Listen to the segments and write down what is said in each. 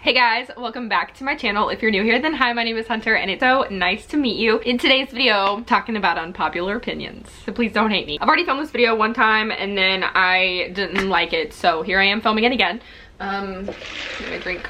Hey guys, welcome back to my channel. If you're new here, then hi, my name is Hunter and it's so nice to meet you. In today's video, I'm talking about unpopular opinions, so please don't hate me. I've already filmed this video one time and then I didn't like it, so here I am filming it again. Get my drink.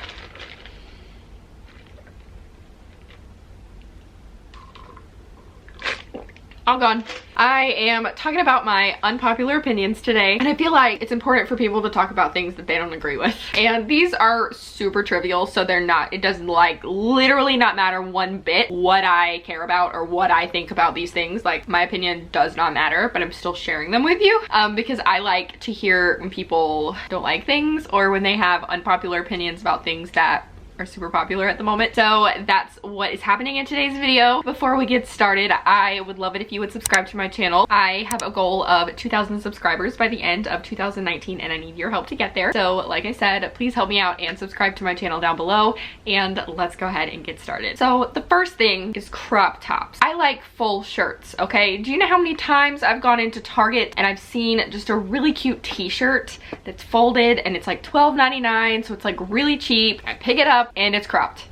All gone. I am talking about my unpopular opinions today, and I feel like it's important for people to talk about things that they don't agree with. And these are super trivial, so it doesn't like literally not matter one bit what I care about or what I think about these things. Like, my opinion does not matter, but I'm still sharing them with you because I like to hear when people don't like things or when they have unpopular opinions about things that are super popular at the moment. So that's what is happening in today's video. Before we get started, I would love it if you would subscribe to my channel. I have a goal of 2,000 subscribers by the end of 2019 and I need your help to get there. So like I said, please help me out and subscribe to my channel down below, and let's go ahead and get started. So the first thing is crop tops. I like full shirts, okay? Do you know how many times I've gone into Target and I've seen just a really cute t-shirt that's folded and it's like $12.99, so it's like really cheap. I pick it up and it's cropped.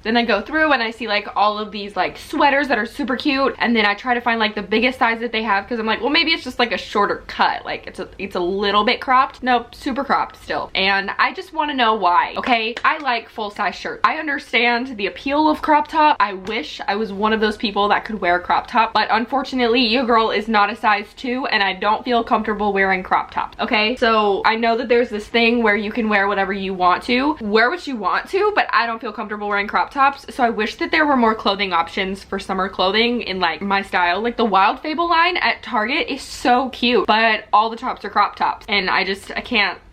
Then I go through and I see like all of these like sweaters that are super cute, and then I try to find like the biggest size that they have because I'm like, well, maybe it's just like a shorter cut, like it's a little bit cropped. Nope, super cropped still. And I just want to know why. Okay, I like full-size shirts. I understand the appeal of crop top. I wish I was one of those people that could wear a crop top, but unfortunately your girl is not a size 2 and I don't feel comfortable wearing crop tops. Okay, so I know that there's this thing where you can wear whatever you want to, wear what you want to, but I don't feel comfortable wearing crop tops. So I wish that there were more clothing options for summer clothing in like my style. Like the Wild Fable line at Target is so cute, but all the tops are crop tops and I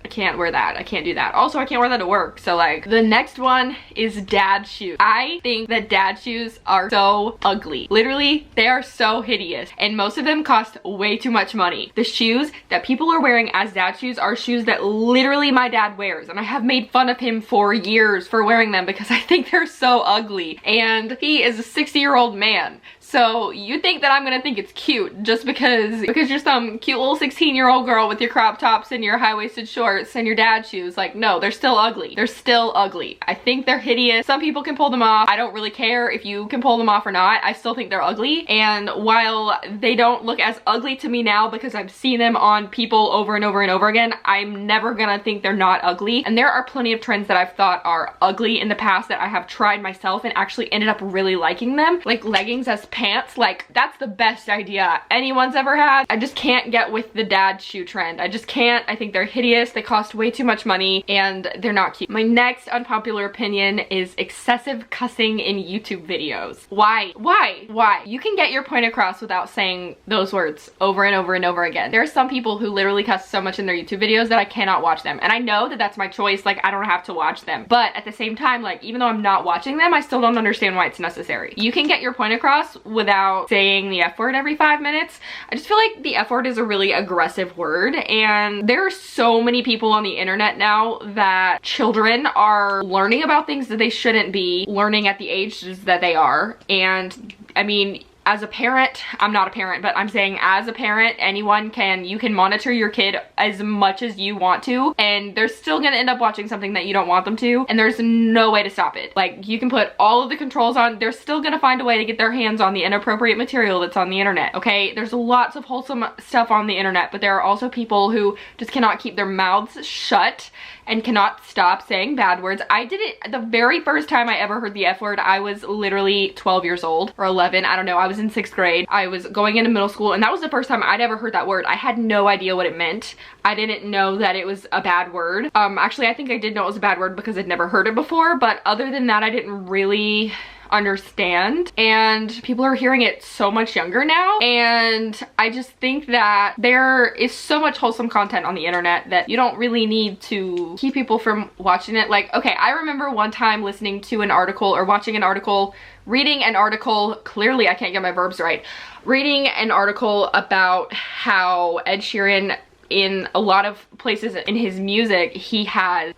can't wear that. I can't do that. Also, I can't wear that to work. So like, the next one is dad shoes. I think that dad shoes are so ugly. Literally, they are so hideous. And most of them cost way too much money. The shoes that people are wearing as dad shoes are shoes that literally my dad wears. And I have made fun of him for years for wearing them because I think they're so ugly. And he is a 60-year-old man. So you think that I'm gonna think it's cute just because you're some cute little 16-year-old girl with your crop tops and your high-waisted shorts and your dad shoes. Like, no, they're still ugly. They're still ugly. I think they're hideous. Some people can pull them off. I don't really care if you can pull them off or not. I still think they're ugly. And while they don't look as ugly to me now because I've seen them on people over and over and over again, I'm never gonna think they're not ugly. And there are plenty of trends that I've thought are ugly in the past that I have tried myself and actually ended up really liking them. Like leggings as pants. Like, that's the best idea anyone's ever had. I just can't get with the dad shoe trend. I just can't. I think they're hideous. They cost way too much money and they're not cute. My next unpopular opinion is excessive cussing in YouTube videos. Why? Why? You can get your point across without saying those words over and over and over again. There are some people who literally cuss so much in their YouTube videos that I cannot watch them. And I know that that's my choice. Like, I don't have to watch them. But at the same time, like, even though I'm not watching them, I still don't understand why it's necessary. You can get your point across without saying the F word every 5 minutes. I just feel like the F word is a really aggressive word, and there are so many people on the internet now that children are learning about things that they shouldn't be learning at the ages that they are. And I mean, as a parent, I'm not a parent, but I'm saying as a parent, you can monitor your kid as much as you want to, and they're still gonna end up watching something that you don't want them to, and there's no way to stop it. Like, you can put all of the controls on, they're still gonna find a way to get their hands on the inappropriate material that's on the internet, okay? There's lots of wholesome stuff on the internet, but there are also people who just cannot keep their mouths shut and cannot stop saying bad words. I did it the very first time I ever heard the F word. I was literally 12 years old or 11. I don't know. I was in 6th grade. I was going into middle school and that was the first time I'd ever heard that word. I had no idea what it meant. I didn't know that it was a bad word. Actually, I think I did know it was a bad word because I'd never heard it before. But other than that, I didn't really understand, and people are hearing it so much younger now, and I just think that there is so much wholesome content on the internet that you don't really need to keep people from watching it. Like, okay, I remember one time listening to an article or watching an article, reading an article, clearly I can't get my verbs right, reading an article about how Ed Sheeran in a lot of places in his music, he has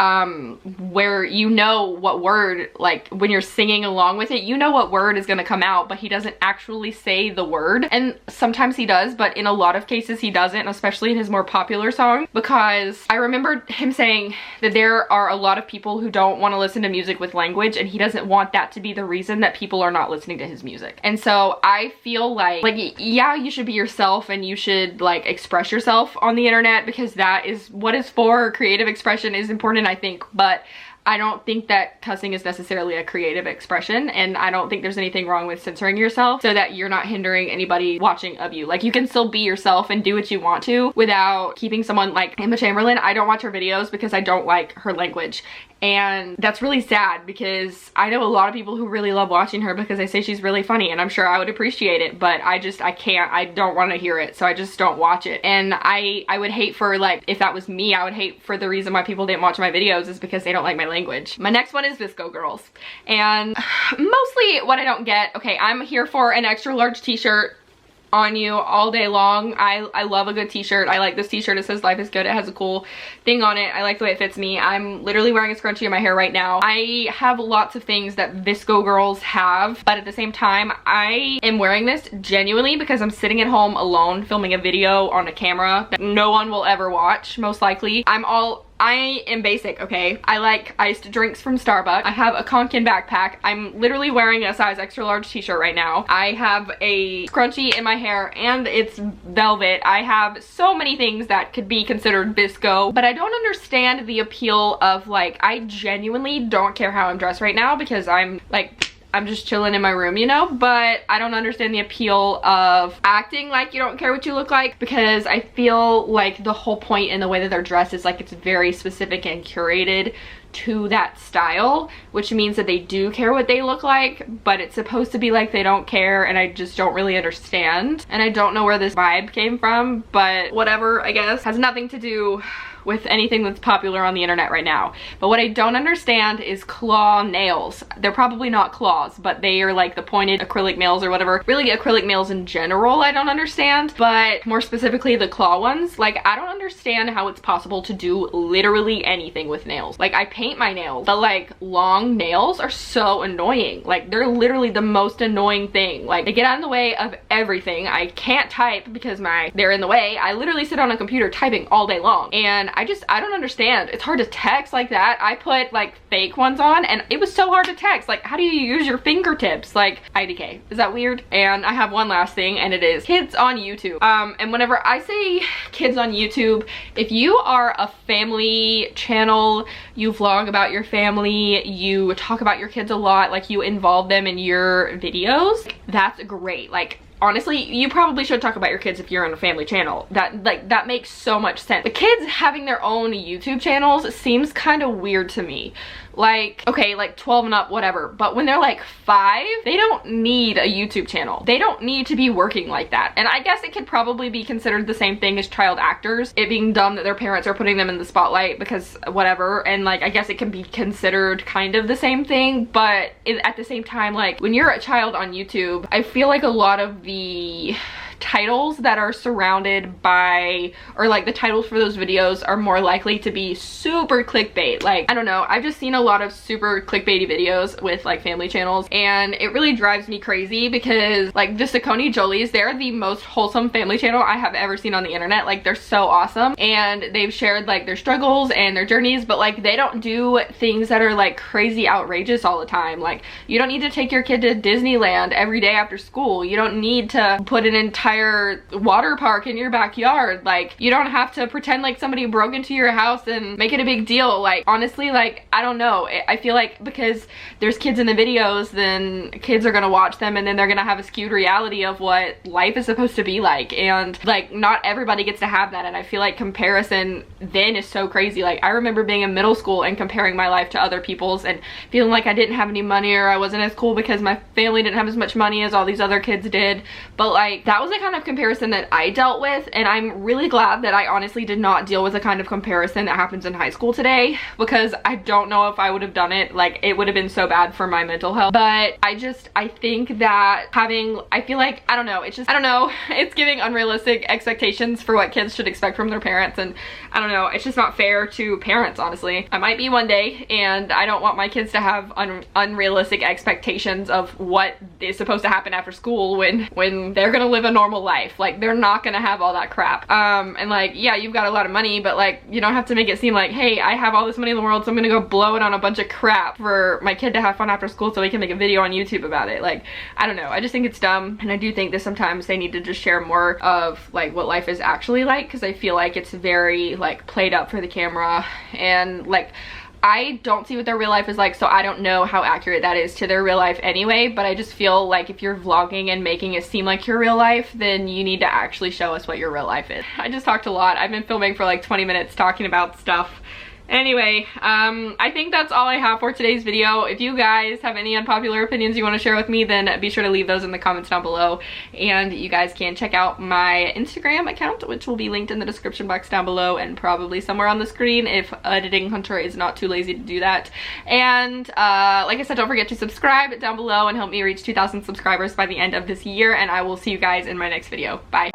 where you know what word, like when you're singing along with it, you know what word is gonna come out, but he doesn't actually say the word. And sometimes he does, but in a lot of cases he doesn't, especially in his more popular songs, because I remember him saying that there are a lot of people who don't want to listen to music with language, and he doesn't want that to be the reason that people are not listening to his music. And so I feel like yeah, you should be yourself and you should like express yourself on the internet, because that is what is for. Creative expression is important, I think, but I don't think that cussing is necessarily a creative expression, and I don't think there's anything wrong with censoring yourself so that you're not hindering anybody watching of you. Like, you can still be yourself and do what you want to without keeping someone like Emma Chamberlain. I don't watch her videos because I don't like her language. And that's really sad, because I know a lot of people who really love watching her because they say she's really funny, and I'm sure I would appreciate it, but I can't, I don't want to hear it, so I just don't watch it. And I would hate for, like, if that was me, I would hate for the reason why people didn't watch my videos is because they don't like my language. My next one is VSCO girls. And mostly what I don't get, okay, I'm here for an extra large t-shirt on you all day long. I love a good t-shirt. I like this t-shirt. It says life is good. It has a cool thing on it. I like the way it fits me. I'm literally wearing a scrunchie in my hair right now. I have lots of things that VSCO girls have, but at the same time, I am wearing this genuinely because I'm sitting at home alone filming a video on a camera that no one will ever watch, most likely. I am basic, okay? I like iced drinks from Starbucks. I have a Konkin backpack. I'm literally wearing a size extra large t-shirt right now. I have a scrunchie in my hair and it's velvet. I have so many things that could be considered VSCO, but I don't understand the appeal of, like, I genuinely don't care how I'm dressed right now because I'm just chilling in my room, you know? But I don't understand the appeal of acting like you don't care what you look like, because I feel like the whole point in the way that they're dressed is like it's very specific and curated to that style, which means that they do care what they look like, but it's supposed to be like they don't care, and I just don't really understand. And I don't know where this vibe came from, but whatever, I guess. Has nothing to do with anything that's popular on the internet right now. But what I don't understand is claw nails. They're probably not claws, but they are like the pointed acrylic nails or whatever. Really, acrylic nails in general I don't understand, but more specifically the claw ones. Like, I don't understand how it's possible to do literally anything with nails. Like, I paint my nails, but like long nails are so annoying. Like, they're literally the most annoying thing. Like, they get out in the way of everything. I can't type because they're in the way. I literally sit on a computer typing all day long, and I don't understand. It's hard to text like that. I put like fake ones on and it was so hard to text. Like, how do you use your fingertips? Like, IDK. Is that weird? And I have one last thing, and it is kids on YouTube. And whenever I say kids on YouTube, if you are a family channel, you vlog about your family, you talk about your kids a lot, like you involve them in your videos, that's great. Like, honestly, you probably should talk about your kids if you're on a family channel. That makes so much sense. The kids having their own YouTube channels seems kind of weird to me. Like, okay, like 12 and up, whatever. But when they're like 5, they don't need a YouTube channel. They don't need to be working like that. And I guess it could probably be considered the same thing as child actors. It being dumb that their parents are putting them in the spotlight because whatever. And like, I guess it can be considered kind of the same thing. But at the same time, like, when you're a child on YouTube, I feel like a lot of the titles that are surrounded by, or like the titles for those videos are more likely to be super clickbait. Like, I don't know, I've just seen a lot of super clickbaity videos with like family channels, and it really drives me crazy because like the Saucony Jolies, they're the most wholesome family channel I have ever seen on the internet. Like, they're so awesome, and they've shared like their struggles and their journeys, but like they don't do things that are like crazy outrageous all the time. Like, you don't need to take your kid to Disneyland every day after school. You don't need to put an entire water park in your backyard. Like, you don't have to pretend like somebody broke into your house and make it a big deal. Like, honestly, like, I don't know. I feel like because there's kids in the videos, then kids are gonna watch them, and then they're gonna have a skewed reality of what life is supposed to be like. And like, not everybody gets to have that. And I feel like comparison then is so crazy. Like, I remember being in middle school and comparing my life to other people's and feeling like I didn't have any money, or I wasn't as cool because my family didn't have as much money as all these other kids did. But like, that was a the kind of comparison that I dealt with, and I'm really glad that I honestly did not deal with the kind of comparison that happens in high school today, because I don't know if I would have done it. Like, it would have been so bad for my mental health. But I think that I feel like, I don't know, it's giving unrealistic expectations for what kids should expect from their parents, and I don't know, it's just not fair to parents, honestly. I might be one day, and I don't want my kids to have unrealistic expectations of what is supposed to happen after school when they're gonna live a normal life. Like, they're not gonna have all that crap. And like, yeah, you've got a lot of money, but like, you don't have to make it seem like, hey, I have all this money in the world, so I'm gonna go blow it on a bunch of crap for my kid to have fun after school so we can make a video on YouTube about it. Like, I don't know, I just think it's dumb, and I do think that sometimes they need to just share more of like what life is actually like, because I feel like it's very like played up for the camera, and like, I don't see what their real life is like, so I don't know how accurate that is to their real life anyway, but I just feel like if you're vlogging and making it seem like your real life, then you need to actually show us what your real life is. I just talked a lot. I've been filming for like 20 minutes talking about stuff. Anyway, I think that's all I have for today's video. If you guys have any unpopular opinions you want to share with me, then be sure to leave those in the comments down below. And you guys can check out my Instagram account, which will be linked in the description box down below and probably somewhere on the screen if editing Hunter is not too lazy to do that. And like I said, don't forget to subscribe down below and help me reach 2,000 subscribers by the end of this year. And I will see you guys in my next video. Bye.